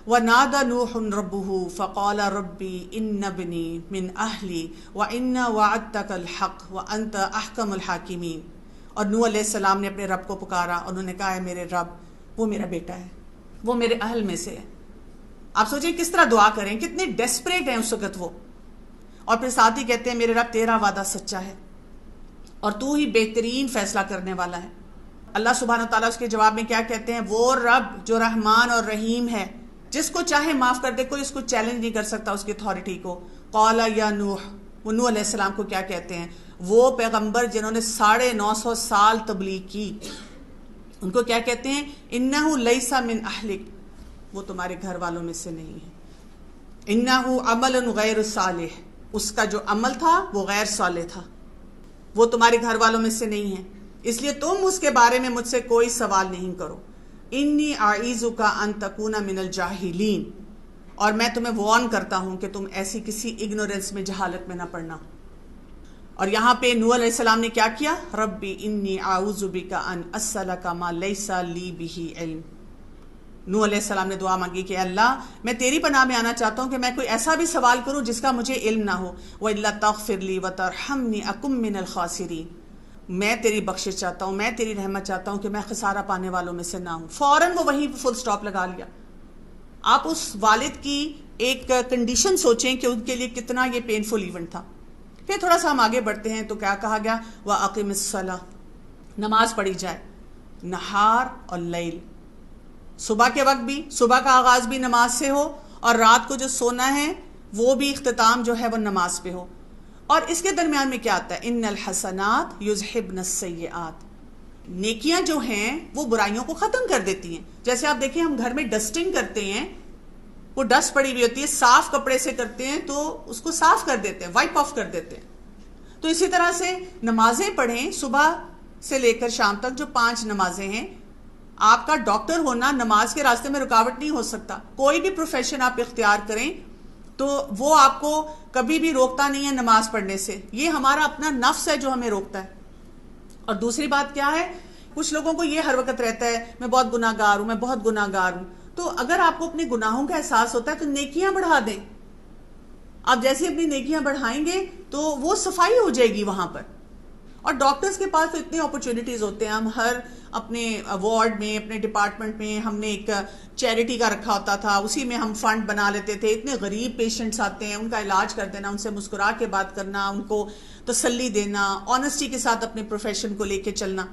وَنَادَى نُوحٌ رَبُّهُ فَقَالَ رَبِّ إِنَّ ابْنِي مِنْ أَهْلِي وَإِنَّ وَعْدَتَكَ الْحَقُّ وَأَنْتَ أَحْكَمُ الْحَاكِمِينَ۔ اور نوح علیہ السلام نے اپنے رب کو پکارا، انہوں نے کہا ہے میرے رب وہ میرا بیٹا ہے، وہ میرے اہل میں سے ہے۔ آپ سوچیں کس طرح دعا کریں، کتنے ڈیسپریٹ ہیں اس وقت وہ، اور پھر ساتھ ہی کہتے ہیں میرے رب تیرا وعدہ سچا ہے اور تو ہی بہترین فیصلہ کرنے والا ہے۔ اللہ سبحانہ و تعالیٰ اس کے جواب میں کیا کہتے ہیں؟ وہ رب جو رحمان اور رحیم ہے، جس کو چاہے معاف کر دے، کوئی اس کو چیلنج نہیں کر سکتا اس کی اتھارٹی کو۔ قال یا نوح، وہ نوح علیہ السلام کو کیا کہتے ہیں؟ وہ پیغمبر جنہوں نے 950 سال تبلیغ کی، ان کو کیا کہتے ہیں؟ انہ لیس من اہلک، وہ تمہارے گھر والوں میں سے نہیں ہے۔ انہ عمل غیر صالح، اس کا جو عمل تھا وہ غیر صالح تھا، وہ تمہارے گھر والوں میں سے نہیں ہے، اس لیے تم اس کے بارے میں مجھ سے کوئی سوال نہیں کرو۔ انی اعیذک ان تکون من الجاہلین، اور میں تمہیں وارن کرتا ہوں کہ تم ایسی کسی اگنورنس میں، جہالت میں نہ پڑنا۔ اور یہاں پہ نوح علیہ السلام نے کیا کیا؟ ربی انی اعوذ بک ان اسألک ما لیس لی بہ علم۔ نوح علیہ السلام نے دعا مانگی کہ اللہ میں تیری پناہ میں آنا چاہتا ہوں کہ میں کوئی ایسا بھی سوال کروں جس کا مجھے علم نہ ہو۔ وَإِلَّا تَغْفِرْ لِي وَتَرْحَمْنِي أَكُن مِّنَ الْخَاسِرِينَ، میں تیری بخشش چاہتا ہوں، میں تیری رحمت چاہتا ہوں کہ میں خسارہ پانے والوں میں سے نہ ہوں۔ فوراً وہ وہیں فل سٹاپ لگا لیا۔ آپ اس والد کی ایک کنڈیشن سوچیں کہ ان کے لیے کتنا یہ پینفل ایونٹ تھا۔ پھر تھوڑا سا ہم آگے بڑھتے ہیں تو کیا کہا گیا؟ وَأَقِمِ الصَّلَاةَ، نماز پڑھی جائے، نہار اور لیل، صبح کے وقت بھی، صبح کا آغاز بھی نماز سے ہو، اور رات کو جو سونا ہے وہ بھی اختتام جو ہے وہ نماز پہ ہو۔ اور اس کے درمیان میں کیا آتا ہے؟ ان الحسنات یذہبن السیئات، نیکیاں جو ہیں وہ برائیوں کو ختم کر دیتی ہیں۔ جیسے آپ دیکھیں ہم گھر میں ڈسٹنگ کرتے ہیں، وہ ڈسٹ پڑی ہوئی ہوتی ہے، صاف کپڑے سے کرتے ہیں تو اس کو صاف کر دیتے ہیں، وائپ آف کر دیتے ہیں۔ تو اسی طرح سے نمازیں پڑھیں، صبح سے لے کر شام تک جو 5 نمازیں ہیں۔ آپ کا ڈاکٹر ہونا نماز کے راستے میں رکاوٹ نہیں ہو سکتا۔ کوئی بھی پروفیشن آپ اختیار کریں تو وہ آپ کو کبھی بھی روکتا نہیں ہے نماز پڑھنے سے۔ یہ ہمارا اپنا نفس ہے جو ہمیں روکتا ہے۔ اور دوسری بات کیا ہے؟ کچھ لوگوں کو یہ ہر وقت رہتا ہے میں بہت گناہ گار ہوں، میں بہت گناہ گار ہوں۔ تو اگر آپ کو اپنے گناہوں کا احساس ہوتا ہے تو نیکیاں بڑھا دیں۔ آپ جیسے اپنی نیکیاں بڑھائیں گے تو وہ صفائی ہو جائے گی وہاں پر۔ اور ڈاکٹرز کے پاس تو اتنے اپرچونٹیز ہوتے ہیں، ہم ہر اپنے وارڈ میں، اپنے ڈپارٹمنٹ میں ہم نے ایک چیریٹی کا رکھا ہوتا تھا، اسی میں ہم فنڈ بنا لیتے تھے۔ اتنے غریب پیشنٹس آتے ہیں، ان کا علاج کر دینا، ان سے مسکرا کے بات کرنا، ان کو تسلی دینا، آنیسٹی کے ساتھ اپنے پروفیشن کو لے کے چلنا۔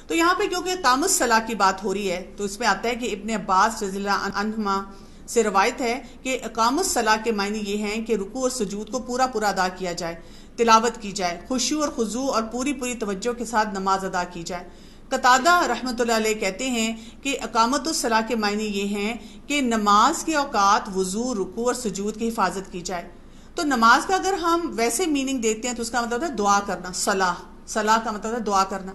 تو یہاں پہ کیونکہ اقامۃ الصلاۃ کی بات ہو رہی ہے تو اس میں آتا ہے کہ ابن عباس رضی اللہ عنہما سے روایت ہے کہ اقامۃ الصلاۃ کے معنی یہ ہیں کہ رکوع اور سجود کو پورا پورا ادا کیا جائے، تلاوت کی جائے، خشوع اور خضوع اور پوری توجہ کے ساتھ نماز ادا کی جائے۔ قتادہ رحمۃ اللہ علیہ کہتے ہیں کہ اقامۃ الصلاۃ کے معنی یہ ہیں کہ نماز کے اوقات وضو، رکوع اور سجود کی حفاظت کی جائے۔ تو نماز کا اگر ہم ویسے میننگ دیتے ہیں تو اس کا مطلب ہے دعا کرنا، صلاح کا مطلب ہے دعا کرنا۔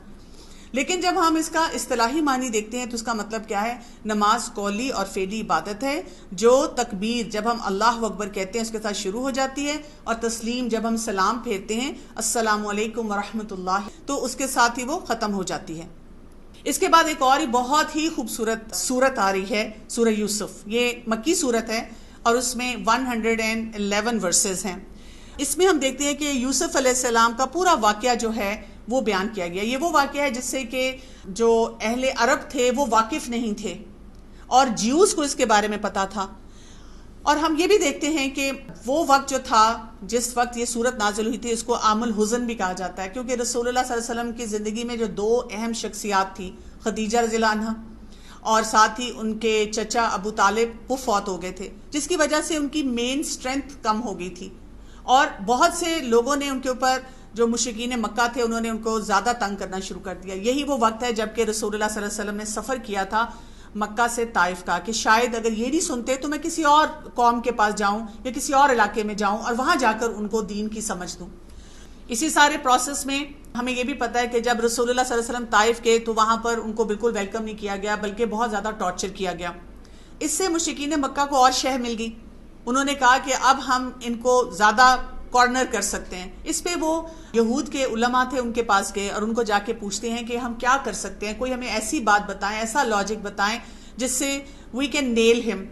لیکن جب ہم اس کا اصطلاحی معنی دیکھتے ہیں تو اس کا مطلب کیا ہے؟ نماز قولی اور فعلی عبادت ہے جو تکبیر جب ہم اللہ اکبر کہتے ہیں اس کے ساتھ شروع ہو جاتی ہے، اور تسلیم جب ہم سلام پھیرتے ہیں السلام علیکم ورحمۃ اللہ تو اس کے ساتھ ہی وہ ختم ہو جاتی ہے۔ اس کے بعد ایک اور ہی بہت ہی خوبصورت سورت آ رہی ہے، سورہ یوسف۔ یہ مکی سورت ہے اور اس میں 111 ورسز ہیں۔ اس میں ہم دیکھتے ہیں کہ یوسف علیہ السلام کا پورا واقعہ جو ہے وہ بیان کیا گیا۔ یہ وہ واقعہ ہے جس سے کہ جو اہل عرب تھے وہ واقف نہیں تھے، اور جیوز کو اس کے بارے میں پتا تھا۔ اور ہم یہ بھی دیکھتے ہیں کہ وہ وقت جو تھا جس وقت یہ صورت نازل ہوئی تھی اس کو عام الحزن بھی کہا جاتا ہے، کیونکہ رسول اللہ صلی اللہ علیہ وسلم کی زندگی میں جو 2 اہم شخصیات تھیں، خدیجہ رضی اللہ عنہا اور ساتھ ہی ان کے چچا ابو طالب، وہ فوت ہو گئے تھے، جس کی وجہ سے ان کی مین سٹرینتھ کم ہو گئی تھی، اور بہت سے لوگوں نے ان کے اوپر، جو مشرکین مکہ تھے، انہوں نے ان کو زیادہ تنگ کرنا شروع کر دیا۔ یہی وہ وقت ہے جب کہ رسول اللہ صلی اللہ علیہ وسلم نے سفر کیا تھا مکہ سے طائف کا، کہ شاید اگر یہ نہیں سنتے تو میں کسی اور قوم کے پاس جاؤں یا کسی اور علاقے میں جاؤں اور وہاں جا کر ان کو دین کی سمجھ دوں۔ اسی سارے پروسیس میں ہمیں یہ بھی پتہ ہے کہ جب رسول اللہ صلی اللہ علیہ وسلم طائف کے تو وہاں پر ان کو بالکل ویلکم نہیں کیا گیا، بلکہ بہت زیادہ ٹارچر کیا گیا۔ اس سے مشرکین مکہ کو اور شہ مل گئی۔ انہوں نے کہا کہ اب ہم ان کو زیادہ کارنر کر سکتے ہیں۔ اس پہ وہ یہود کے علماء تھے، ان کے پاس گئے اور ان کو جا کے پوچھتے ہیں کہ ہم کیا کر سکتے ہیں، کوئی ہمیں ایسی بات بتائیں، ایسا لاجک بتائیں جس سے وی کین نیل ہم۔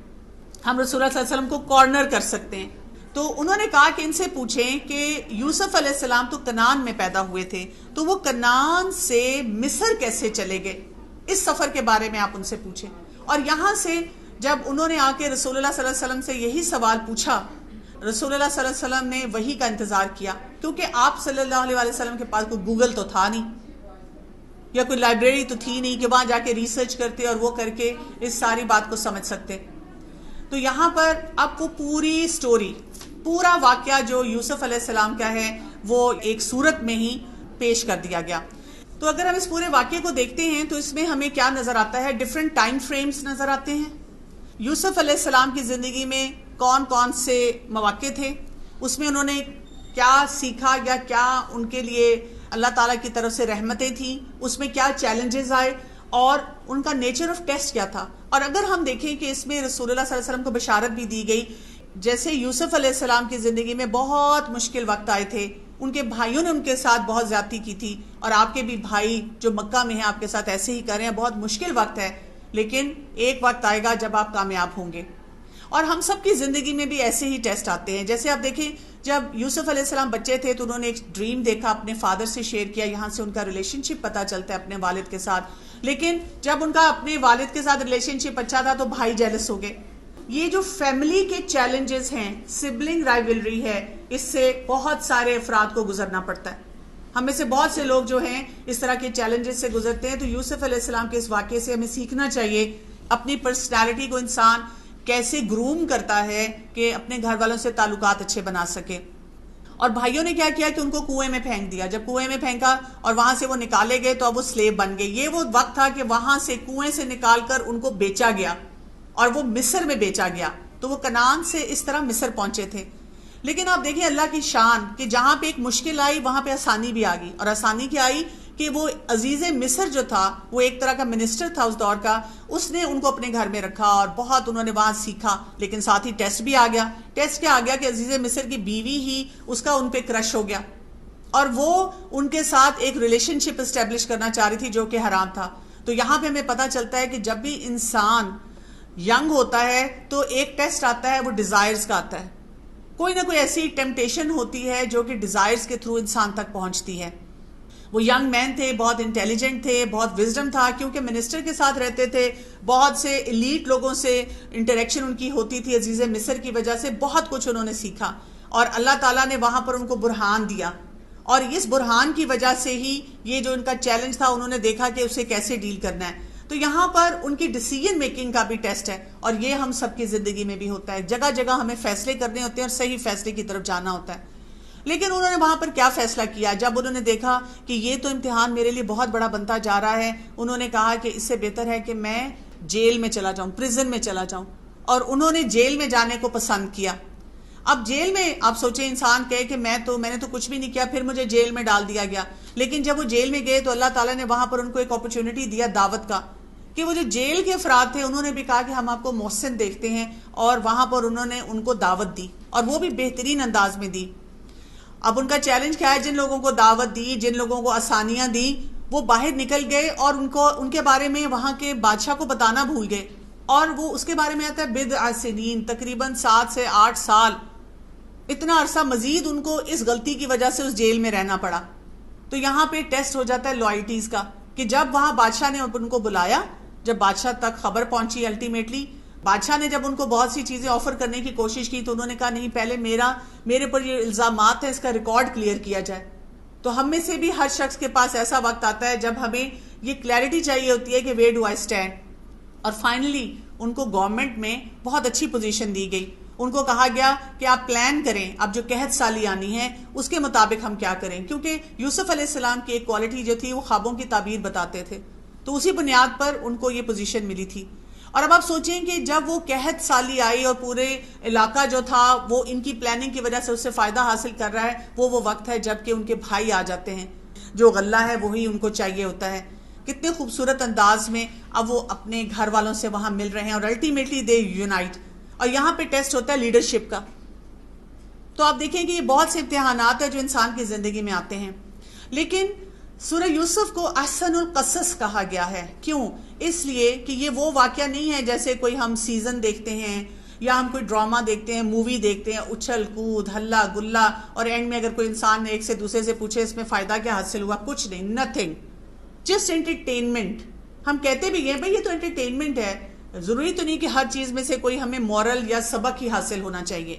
ہم رسول اللہ صلی اللہ علیہ وسلم کو کارنر کر سکتے ہیں. تو انہوں نے کہا کہ ان سے پوچھیں کہ یوسف علیہ السلام تو کنعان میں پیدا ہوئے تھے، تو وہ کنعان سے مصر کیسے چلے گئے؟ اس سفر کے بارے میں آپ ان سے پوچھیں. اور یہاں سے جب انہوں نے آ کے رسول اللہ صلی اللہ علیہ وسلم سے یہی سوال پوچھا، رسول اللہ صلی اللہ علیہ وسلم نے وحی کا انتظار کیا، کیونکہ آپ صلی اللہ علیہ وسلم کے پاس کوئی گوگل تو تھا نہیں، یا کوئی لائبریری تو تھی نہیں کہ وہاں جا کے ریسرچ کرتے اور وہ کر کے اس ساری بات کو سمجھ سکتے. تو یہاں پر اب وہ پوری سٹوری، پورا واقعہ جو یوسف علیہ السلام کا ہے وہ ایک صورت میں ہی پیش کر دیا گیا. تو اگر ہم اس پورے واقعے کو دیکھتے ہیں تو اس میں ہمیں کیا نظر آتا ہے؟ ڈیفرنٹ ٹائم فریمز نظر آتے ہیں. یوسف علیہ السلام کی زندگی میں کون کون سے مواقع تھے، اس میں انہوں نے کیا سیکھا یا کیا ان کے لیے اللہ تعالیٰ کی طرف سے رحمتیں تھیں، اس میں کیا چیلنجز آئے اور ان کا نیچر آف ٹیسٹ کیا تھا. اور اگر ہم دیکھیں کہ اس میں رسول اللہ صلی اللہ علیہ وسلم کو بشارت بھی دی گئی، جیسے یوسف علیہ السلام کی زندگی میں بہت مشکل وقت آئے تھے، ان کے بھائیوں نے ان کے ساتھ بہت زیادتی کی تھی، اور آپ کے بھی بھائی جو مکہ میں ہیں آپ کے ساتھ ایسے ہی کر رہے ہیں. بہت مشکل وقت ہے، لیکن ایک وقت آئے گا جب آپ کامیاب ہوں گے. اور ہم سب کی زندگی میں بھی ایسے ہی ٹیسٹ آتے ہیں. جیسے آپ دیکھیں جب یوسف علیہ السلام بچے تھے تو انہوں نے ایک ڈریم دیکھا، اپنے فادر سے شیئر کیا، یہاں سے ان کا ریلیشن شپ پتہ چلتا ہے اپنے والد کے ساتھ. لیکن جب ان کا اپنے والد کے ساتھ ریلیشن شپ اچھا تھا تو بھائی جیلس ہو گئے. یہ جو فیملی کے چیلنجز ہیں، سبلنگ رائیولری ہے، اس سے بہت سارے افراد کو گزرنا پڑتا ہے. ہم میں سے بہت سے لوگ جو ہیں اس طرح کے چیلنجز سے گزرتے ہیں. تو یوسف علیہ السلام کے اس واقعے سے ہمیں سیکھنا چاہیے اپنی پرسنالٹی کو انسان کیسے گروم کرتا ہے کہ اپنے گھر والوں سے تعلقات اچھے بنا سکے. اور بھائیوں نے کیا کیا کہ ان کو کنویں میں پھینک دیا. جب کنویں میں پھینکا اور وہاں سے وہ نکالے گئے تو اب وہ سلیو بن گئے. یہ وہ وقت تھا کہ وہاں سے کنویں سے نکال کر ان کو بیچا گیا اور وہ مصر میں بیچا گیا. تو وہ کنعان سے اس طرح مصر پہنچے تھے. لیکن آپ دیکھیں اللہ کی شان کہ جہاں پہ ایک مشکل آئی وہاں پہ آسانی بھی آ گئی. اور آسانی کیا آئی کہ وہ عزیز مصر جو تھا، وہ ایک طرح کا منسٹر تھا اس دور کا، اس نے ان کو اپنے گھر میں رکھا اور بہت انہوں نے وہاں سیکھا. لیکن ساتھ ہی ٹیسٹ بھی آ گیا. ٹیسٹ کیا آ گیا کہ عزیز مصر کی بیوی ہی اس کا ان پہ کرش ہو گیا اور وہ ان کے ساتھ ایک ریلیشن شپ اسٹیبلش کرنا چاہ رہی تھی جو کہ حرام تھا. تو یہاں پہ ہمیں پتہ چلتا ہے کہ جب بھی انسان ینگ ہوتا ہے تو ایک ٹیسٹ آتا ہے، وہ ڈیزائرز کا آتا ہے. کوئی نہ کوئی ایسی ٹیمپٹیشن ہوتی ہے جو کہ ڈیزائرز کے تھرو انسان تک پہنچتی ہے. وہ ینگ مین تھے، بہت انٹیلیجنٹ تھے، بہت وزڈم تھا، کیونکہ منسٹر کے ساتھ رہتے تھے، بہت سے ایلیٹ لوگوں سے انٹریکشن ان کی ہوتی تھی. عزیز مصر کی وجہ سے بہت کچھ انہوں نے سیکھا اور اللہ تعالیٰ نے وہاں پر ان کو برہان دیا. اور اس برہان کی وجہ سے ہی یہ جو ان کا چیلنج تھا انہوں نے دیکھا کہ اسے کیسے ڈیل کرنا ہے. تو یہاں پر ان کی ڈیسیجن میکنگ کا بھی ٹیسٹ ہے. اور یہ ہم سب کی زندگی میں بھی ہوتا ہے. جگہ جگہ ہمیں فیصلے کرنے ہوتے ہیں اور صحیح فیصلے کی طرف جانا ہوتا ہے. لیکن انہوں نے وہاں پر کیا فیصلہ کیا؟ جب انہوں نے دیکھا کہ یہ تو امتحان میرے لیے بہت بڑا بنتا جا رہا ہے، انہوں نے کہا کہ اس سے بہتر ہے کہ میں جیل میں چلا جاؤں، پریزن میں چلا جاؤں. اور انہوں نے جیل میں جانے کو پسند کیا. اب جیل میں آپ سوچیں انسان کہے کہ میں نے تو کچھ بھی نہیں کیا، پھر مجھے جیل میں ڈال دیا گیا. لیکن جب وہ جیل میں گئے تو اللہ تعالیٰ نے وہاں پر ان کو ایک اپرچونٹی دیا دعوت کا، کہ وہ جو جیل کے افراد تھے انہوں نے بھی کہا کہ ہم آپ کو محسن دیکھتے ہیں، اور وہاں پر انہوں نے ان کو دعوت دی اور وہ بھی بہترین انداز میں دی. اب ان کا چیلنج کیا ہے؟ جن لوگوں کو دعوت دی، جن لوگوں کو آسانیاں دی، وہ باہر نکل گئے اور ان کے بارے میں وہاں کے بادشاہ کو بتانا بھول گئے. اور وہ اس کے بارے میں آتا ہے بضع سنین، تقریباً 7 سے 8 سال، اتنا عرصہ مزید ان کو اس غلطی کی وجہ سے اس جیل میں رہنا پڑا. تو یہاں پہ ٹیسٹ ہو جاتا ہے لوائلٹیز کا، کہ جب وہاں بادشاہ نے ان کو بلایا، جب بادشاہ تک خبر پہنچی، الٹیمیٹلی بادشاہ نے جب ان کو بہت سی چیزیں آفر کرنے کی کوشش کی تو انہوں نے کہا نہیں، پہلے میرے پر یہ الزامات ہیں، اس کا ریکارڈ کلیئر کیا جائے. تو ہم میں سے بھی ہر شخص کے پاس ایسا وقت آتا ہے جب ہمیں یہ کلیئرٹی چاہیے ہوتی ہے کہ ویئر ڈو آئی اسٹینڈ. اور فائنلی ان کو گورنمنٹ میں بہت اچھی پوزیشن دی گئی. ان کو کہا گیا کہ آپ پلان کریں، اب جو قحط سالی آنی ہے اس کے مطابق ہم کیا کریں، کیونکہ یوسف علیہ السلام کی ایک کوالٹی جو تھی وہ خوابوں کی تعبیر بتاتے تھے. تو اسی بنیاد پر ان کو یہ پوزیشن ملی تھی. اور اب آپ سوچیں کہ جب وہ قحط سالی آئی اور پورے علاقہ جو تھا وہ ان کی پلاننگ کی وجہ سے اس سے فائدہ حاصل کر رہا ہے، وہ وقت ہے جب کہ ان کے بھائی آ جاتے ہیں. جو غلہ ہے وہی ان کو چاہیے ہوتا ہے. کتنے خوبصورت انداز میں اب وہ اپنے گھر والوں سے وہاں مل رہے ہیں اور الٹیمیٹلی دے یونائٹ. اور یہاں پہ ٹیسٹ ہوتا ہے لیڈرشپ کا. تو آپ دیکھیں کہ یہ بہت سے امتحانات ہیں جو انسان کی زندگی میں آتے ہیں. لیکن سورہ یوسف کو احسن القصص کہا گیا ہے. کیوں؟ اس لیے کہ یہ وہ واقعہ نہیں ہے جیسے کوئی ہم سیزن دیکھتے ہیں یا ہم کوئی ڈرامہ دیکھتے ہیں، مووی دیکھتے ہیں، اچھل کود ہلا گلا، اور اینڈ میں اگر کوئی انسان ایک سے دوسرے سے پوچھے اس میں فائدہ کیا حاصل ہوا، کچھ نہیں، نتھنگ، جسٹ انٹرٹینمنٹ. ہم کہتے بھی ہیں بھائی یہ تو انٹرٹینمنٹ ہے، ضروری تو نہیں کہ ہر چیز میں سے کوئی ہمیں مورل یا سبق ہی حاصل ہونا چاہیے.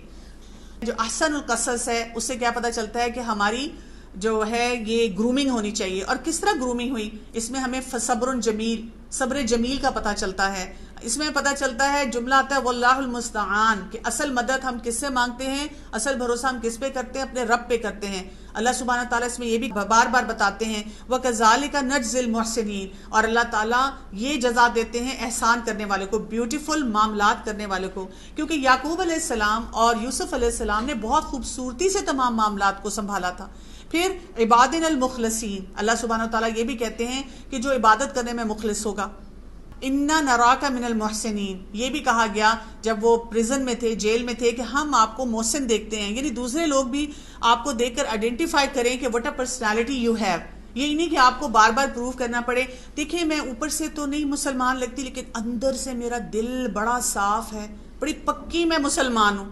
جو احسن القصص ہے اس سے کیا پتہ چلتا ہے کہ ہماری جو ہے یہ گرومنگ ہونی چاہیے. اور کس طرح گرومنگ ہوئی، اس میں ہمیں صبر جمیل، صبر جمیل کا پتہ چلتا ہے. اس میں پتہ چلتا ہے جملہ آتا ہے واللہ المستعان، کہ اصل مدد ہم کس سے مانگتے ہیں، اصل بھروسہ ہم کس پہ کرتے ہیں، اپنے رب پہ کرتے ہیں. اللہ سبحانہ تعالیٰ اس میں یہ بھی بار بار بتاتے ہیں وَكَذَلِكَ نَجْزِي الْمُحْسِنِينَ، اور اللہ تعالیٰ یہ جزا دیتے ہیں احسان کرنے والے کو، بیوٹیفل معاملات کرنے والے کو. کیونکہ یعقوب علیہ السلام اور یوسف علیہ السلام نے بہت خوبصورتی سے تمام معاملات کو سنبھالا تھا. پھر عبادنا المخلصین، اللہ سبحانہ تعالیٰ یہ بھی کہتے ہیں کہ جو عبادت کرنے میں مخلص ہوگا. اِنَّا نَرَاكَ مِنَ الْمُحْسِنِينَ، یہ بھی کہا گیا جب وہ پریزن میں تھے، جیل میں تھے، کہ ہم آپ کو محسن دیکھتے ہیں، یعنی دوسرے لوگ بھی آپ کو دیکھ کر آئیڈینٹیفائی کریں کہ what a personality you have. یہ نہیں کہ آپ کو بار بار پروف کرنا پڑے دیکھیں میں اوپر سے تو نہیں مسلمان لگتی لیکن اندر سے میرا دل بڑا صاف ہے، بڑی پکی میں مسلمان ہوں.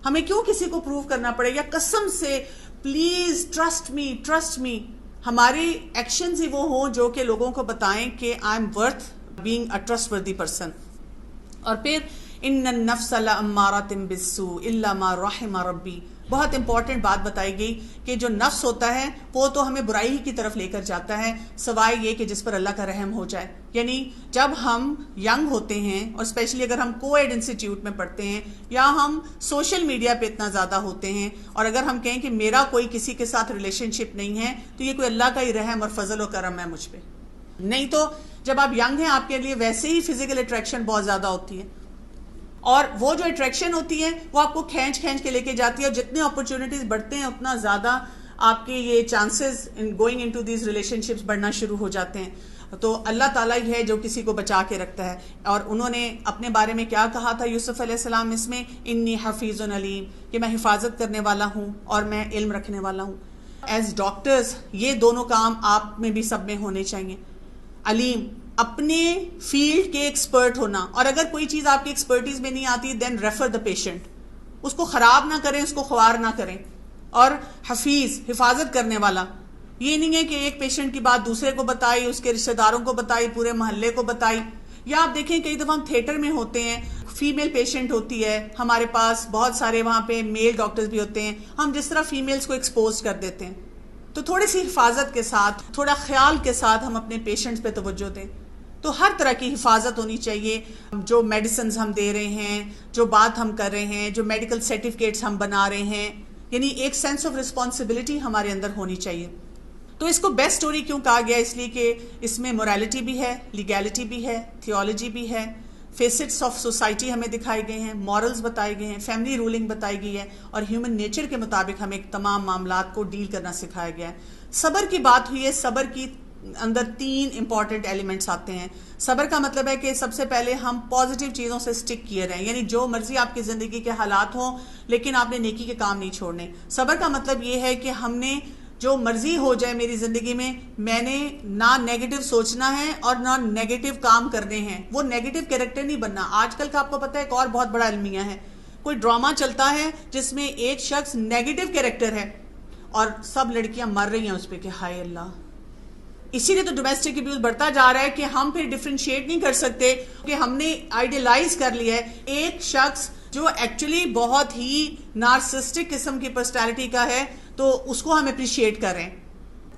ہمیں کیوں کسی کو پروف کرنا پڑے، یا قسم سے پلیز ٹرسٹ می، ہماری ایکشنز ہی وہ ہوں جو کہ لوگوں کو بتائیں کہ I am worth being a trustworthy person. اور پھر ان النفس لامارۃ بالسوء الا ما رحم ربی، بہت امپورٹنٹ بات بتائی گئی کہ جو نفس ہوتا ہے وہ تو ہمیں برائی کی طرف لے کر جاتا ہے سوائے یہ کہ جس پر اللہ کا رحم ہو جائے. یعنی جب ہم ینگ ہوتے ہیں اور اسپیشلی اگر ہم کو ایڈ انسٹیٹیوٹ میں پڑھتے ہیں یا ہم سوشل میڈیا پہ اتنا زیادہ ہوتے ہیں، اور اگر ہم کہیں کہ میرا کوئی کسی کے ساتھ ریلیشن شپ نہیں ہے تو یہ کوئی اللہ کا ہی رحم اور فضل و کرم ہے مجھ پہ. نہیں تو جب آپ ینگ ہیں آپ کے لیے ویسے ہی فزیکل اٹریکشن بہت زیادہ ہوتی ہے، اور وہ جو اٹریکشن ہوتی ہے وہ آپ کو کھینچ کے لے کے جاتی ہے، اور جتنے اپرچونٹیز بڑھتے ہیں اتنا زیادہ آپ کے یہ chances in going into these relation ships بڑھنا شروع ہو جاتے ہیں. تو اللہ تعالیٰ ہی ہے جو کسی کو بچا کے رکھتا ہے. اور انہوں نے اپنے بارے میں کیا کہا تھا یوسف علیہ السلام اس میں، انی حفیظ علیم، کہ میں حفاظت کرنے والا ہوں اور میں علم رکھنے والا ہوں. ایز ڈاکٹرز یہ دونوں کام آپ میں بھی سب میں ہونے چاہیے. علیم، اپنے فیلڈ کے ایکسپرٹ ہونا، اور اگر کوئی چیز آپ کی ایکسپرٹیز میں نہیں آتی دین ریفر دا پیشنٹ، اس کو خراب نہ کریں، اس کو خوار نہ کریں. اور حفیظ، حفاظت کرنے والا، یہ نہیں ہے کہ ایک پیشنٹ کی بات دوسرے کو بتائی، اس کے رشتہ داروں کو بتائی، پورے محلے کو بتائی. یا آپ دیکھیں کئی دفعہ ہم تھیٹر میں ہوتے ہیں، فیمیل پیشنٹ ہوتی ہے ہمارے پاس، بہت سارے وہاں پہ میل ڈاکٹرز بھی ہوتے ہیں، ہم جس طرح فیمیلز کو ایکسپوز کر دیتے ہیں. تو تھوڑی سی حفاظت کے ساتھ، تھوڑا خیال کے ساتھ ہم اپنے پیشنٹس پہ توجہ دیں. تو ہر طرح کی حفاظت ہونی چاہیے. جو میڈیسنز ہم دے رہے ہیں، جو بات ہم کر رہے ہیں، جو میڈیکل سرٹیفکیٹس ہم بنا رہے ہیں، یعنی ایک سینس آف رسپانسبلٹی ہمارے اندر ہونی چاہیے. تو اس کو بیسٹ سٹوری کیوں کہا گیا؟ اس لیے کہ اس میں مورالٹی بھی ہے، لیگیلٹی بھی ہے، تھیولوجی بھی ہے، فیسٹس آف سوسائٹی ہمیں دکھائے گئے ہیں، مورلز بتائے گئے ہیں، فیملی رولنگ بتائی گئی ہے، اور ہیومن نیچر کے مطابق ہمیں تمام معاملات کو ڈیل کرنا سکھایا گیا ہے. صبر کی بات ہوئی ہے. صبر کی اندر 3 امپورٹنٹ ایلیمنٹس آتے ہیں. صبر کا مطلب ہے کہ سب سے پہلے ہم پازیٹیو چیزوں سے سٹک کیے رہیں، یعنی جو مرضی آپ کی زندگی کے حالات ہوں لیکن آپ نے نیکی کے کام نہیں چھوڑنے. صبر کا مطلب یہ ہے کہ ہم نے جو مرضی ہو جائے میری زندگی میں نے نہ نیگیٹو سوچنا ہے اور نہ نیگیٹو کام کرنے ہیں. وہ نیگیٹو کیریکٹر نہیں بننا. آج کل کا آپ کو پتہ ہے ایک اور بہت بڑا المیہ ہے، کوئی ڈرامہ چلتا ہے جس میں ایک شخص نیگیٹو کیریکٹر ہے اور سب لڑکیاں مر رہی ہیں اس پہ کہ ہائے اللہ. اسی لیے تو ڈومیسٹک ابیوز بڑھتا جا رہا ہے کہ ہم پھر ڈفرینشیٹ نہیں کر سکتے کہ ہم نے آئیڈیلائز کر لیا ہے ایک شخص جو ایکچولی بہت ہی نارسسٹک قسم کی پرسنالٹی کا ہے تو اس کو ہم اپریشیٹ کر رہے ہیں.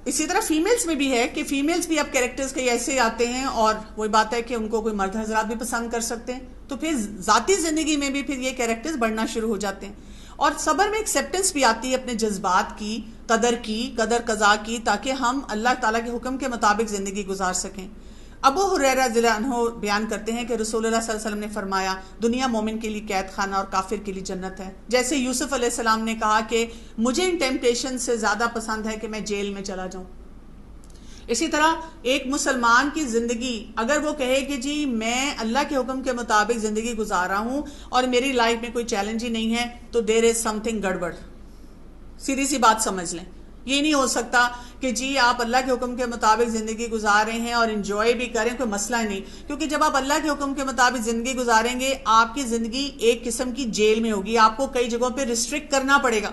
اسی طرح فیمیلز میں بھی ہے کہ فیمیلز بھی اب کیریکٹرز کے ایسے آتے ہیں، اور وہی بات ہے کہ ان کو کوئی مرد حضرات بھی پسند کر سکتے ہیں، تو پھر ذاتی زندگی میں بھی پھر یہ کیریکٹرز بڑھنا شروع ہو جاتے ہیں. اور صبر میں ایکسیپٹنس بھی آتی ہے اپنے جذبات کی، قدر قضا کی، تاکہ ہم اللہ تعالیٰ کے حکم کے مطابق زندگی گزار سکیں. ابو ہریرہ رضی اللہ عنہ بیان کرتے ہیں کہ رسول اللہ صلی اللہ علیہ وسلم نے فرمایا دنیا مومن کے لیے قید خانہ اور کافر کے لیے جنت ہے. جیسے یوسف علیہ السلام نے کہا کہ مجھے ان ٹیمپٹیشن سے زیادہ پسند ہے کہ میں جیل میں چلا جاؤں. اسی طرح ایک مسلمان کی زندگی اگر وہ کہے کہ جی میں اللہ کے حکم کے مطابق زندگی گزار رہا ہوں اور میری لائف میں کوئی چیلنج ہی نہیں ہے، تو دیر از سم تھنگ گڑبڑ. سیدھی سی بات سمجھ لیں. یہ نہیں ہو سکتا کہ جی آپ اللہ کے حکم کے مطابق زندگی گزار رہے ہیں اور انجوائے بھی کریں، کوئی مسئلہ نہیں، کیونکہ جب آپ اللہ کے حکم کے مطابق زندگی گزاریں گے آپ کی زندگی ایک قسم کی جیل میں ہوگی، آپ کو کئی جگہوں پہ ریسٹرکٹ کرنا پڑے گا۔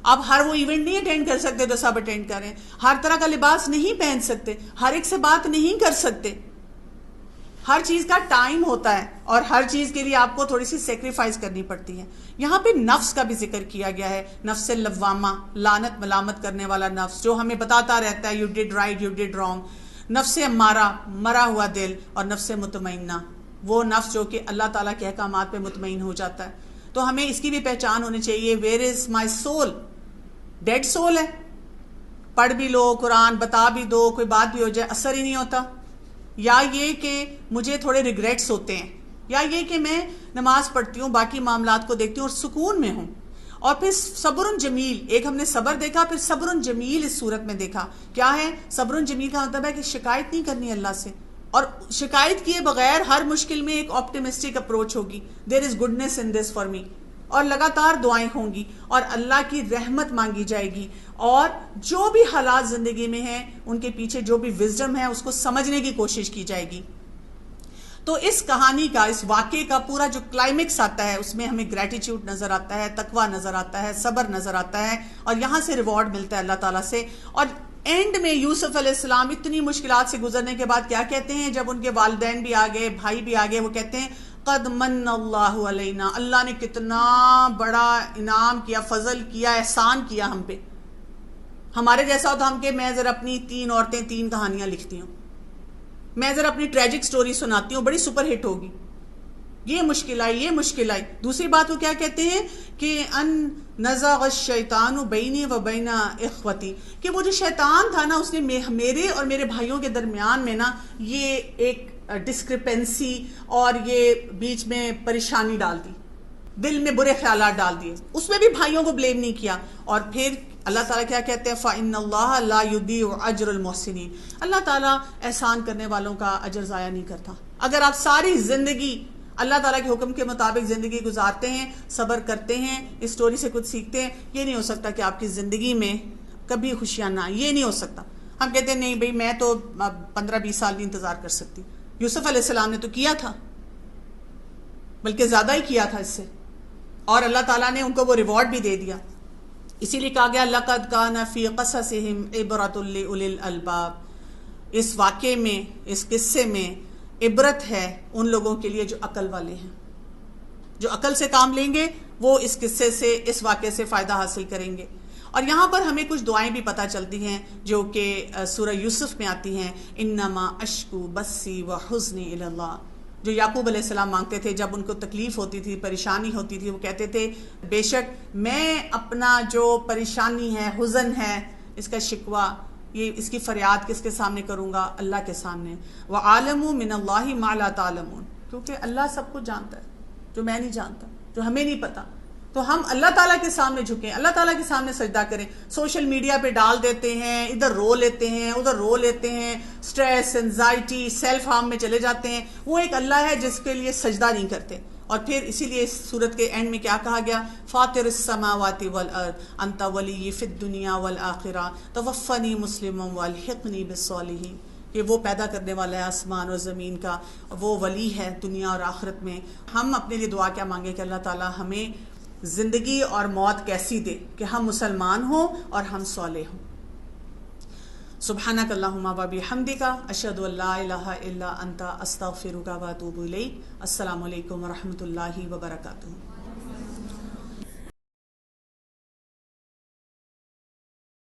آپ ہر وہ ایونٹ نہیں اٹینڈ کر سکتے تو سب اٹینڈ کریں، ہر طرح کا لباس نہیں پہن سکتے، ہر ایک سے بات نہیں کر سکتے، ہر چیز کا ٹائم ہوتا ہے اور ہر چیز کے لیے آپ کو تھوڑی سی سیکریفائز کرنی پڑتی ہے۔ یہاں پہ نفس کا بھی ذکر کیا گیا ہے، نفس لوامہ، لعنت ملامت کرنے والا نفس جو ہمیں بتاتا رہتا ہے you did right you did wrong, نفس امارہ مرا ہوا دل، اور نفس مطمئنہ وہ نفس جو کہ اللہ تعالیٰ کے احکامات پہ مطمئن ہو جاتا ہے۔ تو ہمیں اس کی بھی پہچان ہونی چاہیے، where is my soul, dead soul ہے، پڑھ بھی لو قرآن، بتا بھی دو، کوئی بات بھی ہو جائے اثر ہی نہیں ہوتا، یا یہ کہ مجھے تھوڑے ریگریٹس ہوتے ہیں، یا یہ کہ میں نماز پڑھتی ہوں باقی معاملات کو دیکھتی ہوں اور سکون میں ہوں۔ اور پھر صبر جمیل، ایک ہم نے صبر دیکھا، پھر صبر جمیل اس صورت میں دیکھا، کیا ہے صبر جمیل کا مطلب ہے کہ شکایت نہیں کرنی اللہ سے، اور شکایت کیے بغیر ہر مشکل میں ایک آپٹیمسٹک اپروچ ہوگی، دیر از goodness in this for me, اور لگاتار دعائیں ہوں گی اور اللہ کی رحمت مانگی جائے گی، اور جو بھی حالات زندگی میں ہیں ان کے پیچھے جو بھی وزڈم ہے اس کو سمجھنے کی کوشش کی جائے گی۔ تو اس کہانی کا، اس واقعے کا پورا جو کلائمیکس آتا ہے اس میں ہمیں گریٹیٹیوڈ نظر آتا ہے، تقوی نظر آتا ہے، صبر نظر آتا ہے، اور یہاں سے ریوارڈ ملتا ہے اللہ تعالیٰ سے۔ اور اینڈ میں یوسف علیہ السلام اتنی مشکلات سے گزرنے کے بعد کیا کہتے ہیں، جب ان کے والدین بھی آ گئے، بھائی بھی آ گئے، وہ کہتے ہیں قد من اللہ علینا، اللہ نے کتنا بڑا انعام کیا، فضل کیا، احسان کیا ہم پہ۔ ہمارے جیسا ہوتا ہم کہ میں ذرا اپنی 3 عورتیں 3 کہانیاں لکھتی ہوں، میں ذرا اپنی ٹریجک سٹوری سناتی ہوں، بڑی سپر ہٹ ہوگی، یہ مشکل آئی، یہ مشکل آئی۔ دوسری بات وہ کیا کہتے ہیں کہ ان نزغ الشیطان بینی و بین اخوتی، کہ وہ جو شیطان تھا نا اس نے میرے اور میرے بھائیوں کے درمیان میں نا یہ ایک ڈسکرپنسی اور یہ بیچ میں پریشانی ڈال دی، دل میں برے خیالات ڈال دیے، اس میں بھی بھائیوں کو بلیم نہیں کیا۔ اور پھر اللہ تعالیٰ کیا کہتے ہیں فَإِنَّ اللَّهَ لَا يُضِيعُ أَجْرَ الْمُحْسِنِينَ، اللہ تعالیٰ احسان کرنے والوں کا اجر ضائع نہیں کرتا۔ اگر آپ ساری زندگی اللہ تعالیٰ کے حکم کے مطابق زندگی گزارتے ہیں، صبر کرتے ہیں، اس سٹوری سے کچھ سیکھتے ہیں، یہ نہیں ہو سکتا کہ آپ کی زندگی میں کبھی خوشیاں نہ آئیں، یہ نہیں ہو سکتا۔ ہم کہتے ہیں نہیں بھئی میں تو 15-20 سال نہیں انتظار کر سکتی، یوسف علیہ السلام نے تو کیا تھا، بلکہ زیادہ ہی کیا تھا اس سے، اور اللہ تعالیٰ نے ان کو وہ ریوارڈ بھی دے دیا۔ اسی لیے کہا گیا لَقَدْ كَانَ فِي قَصَصِهِمْ عِبْرَةٌ لِأُولِي الْأَلْبَابِ، اس واقعے میں، اس قصے میں عبرت ہے ان لوگوں کے لیے جو عقل والے ہیں، جو عقل سے کام لیں گے وہ اس قصے سے، اس واقعے سے فائدہ حاصل کریں گے۔ اور یہاں پر ہمیں کچھ دعائیں بھی پتہ چلتی ہیں جو کہ سورہ یوسف میں آتی ہیں، انما اشکو بسی وحزنی الی اللہ، جو یعقوب علیہ السلام مانگتے تھے جب ان کو تکلیف ہوتی تھی، پریشانی ہوتی تھی، وہ کہتے تھے بے شک میں اپنا جو پریشانی ہے، حزن ہے، اس کا شکوہ، یہ اس کی فریاد کس کے سامنے کروں گا؟ اللہ کے سامنے۔ وَعَالَمُوا مِنَ اللَّهِ مَا لَا تَعْلَمُونَ، کیونکہ اللہ سب کچھ جانتا ہے جو میں نہیں جانتا، جو ہمیں نہیں پتا۔ تو ہم اللہ تعالیٰ کے سامنے جھکیں، اللہ تعالیٰ کے سامنے سجدہ کریں۔ سوشل میڈیا پہ ڈال دیتے ہیں، ادھر رو لیتے ہیں، ادھر رو لیتے ہیں، سٹریس، انزائٹی، سیلف ہارم میں چلے جاتے ہیں۔ وہ ایک اللہ ہے جس کے لیے سجدہ نہیں کرتے۔ اور پھر اسی لیے اس صورت کے اینڈ میں کیا کہا گیا؟ فاطر السماوات والارض انت ولی فی الدنیا والآخرہ توفنی مسلما والحقنی بالصالحین، کہ وہ پیدا کرنے والا ہے آسمان اور زمین کا، وہ ولی ہے دنیا اور آخرت میں۔ ہم اپنے لیے دعا کیا مانگے کہ اللہ تعالیٰ ہمیں زندگی اور موت کیسی دے کہ ہم مسلمان ہوں اور ہم صالح ہوں۔ سبحانک اللہم و بحمدک اشہد ان لا الہ الا انت استغفرک و اتوب الیک۔ السلام علیکم و رحمۃ اللہ وبرکاتہ۔